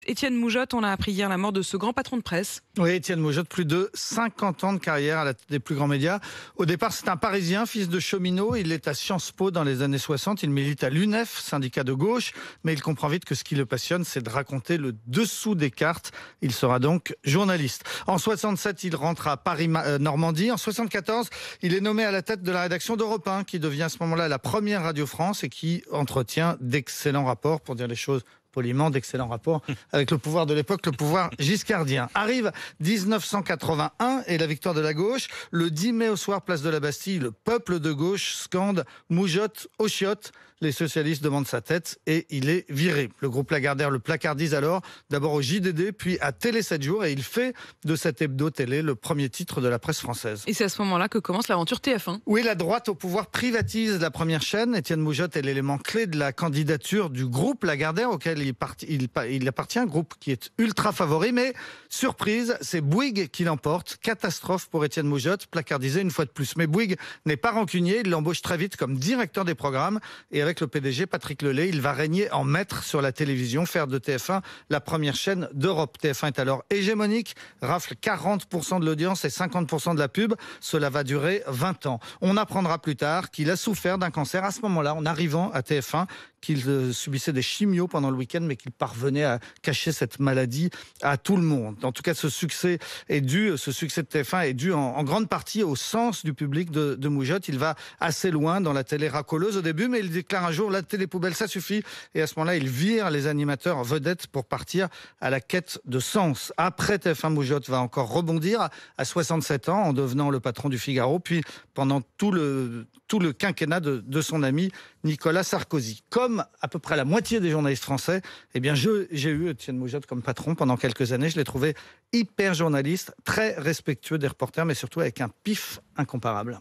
Étienne Moujotte, on a appris hier la mort de ce grand patron de presse. Oui, Étienne Moujotte, plus de 50 ans de carrière à la tête des plus grands médias. Au départ, c'est un Parisien, fils de cheminot. Il est à Sciences Po dans les années 60. Il milite à l'UNEF, syndicat de gauche. Mais il comprend vite que ce qui le passionne, c'est de raconter le dessous des cartes. Il sera donc journaliste. En 67, il rentre à Paris-Normandie. En 74, il est nommé à la tête de la rédaction d'Europe 1, qui devient à ce moment-là la première Radio France et qui entretient d'excellents rapports, pour dire les choses poliment, d'excellents rapports avec le pouvoir de l'époque, le pouvoir giscardien. Arrive 1981 et la victoire de la gauche. Le 10 mai au soir, place de la Bastille, le peuple de gauche scande « Moujotte aux chiottes ». Les socialistes demandent sa tête et il est viré. Le groupe Lagardère le placardise alors, d'abord au JDD, puis à Télé 7 jours, et il fait de cet hebdo télé le premier titre de la presse française. Et c'est à ce moment-là que commence l'aventure TF1. Oui, la droite au pouvoir privatise la première chaîne. Étienne Moujotte est l'élément clé de la candidature du groupe Lagardère, auquel il appartient, un groupe qui est ultra favori, mais surprise, c'est Bouygues qui l'emporte. Catastrophe pour Étienne Moujotte, placardisé une fois de plus. Mais Bouygues n'est pas rancunier, il l'embauche très vite comme directeur des programmes, et avec le PDG Patrick Lelay, il va régner en maître sur la télévision, faire de TF1 la première chaîne d'Europe. TF1 est alors hégémonique, rafle 40% de l'audience et 50% de la pub. Cela va durer 20 ans. On apprendra plus tard qu'il a souffert d'un cancer à ce moment-là, en arrivant à TF1, qu'il subissait des chimios pendant le week-end, mais qu'il parvenait à cacher cette maladie à tout le monde. En tout cas, ce succès de TF1 est dû en grande partie au sens du public de Moujotte. Il va assez loin dans la télé racoleuse au début, mais il déclare un jour, la télé poubelle, ça suffit. Et à ce moment-là, il vire les animateurs vedettes pour partir à la quête de sens. Après TF1, Moujotte va encore rebondir à 67 ans en devenant le patron du Figaro, puis pendant tout le quinquennat de son ami Nicolas Sarkozy. Comme à peu près la moitié des journalistes français, eh bien j'ai eu Étienne Moujotte comme patron pendant quelques années. Je l'ai trouvé hyper journaliste, très respectueux des reporters, mais surtout avec un pif incomparable.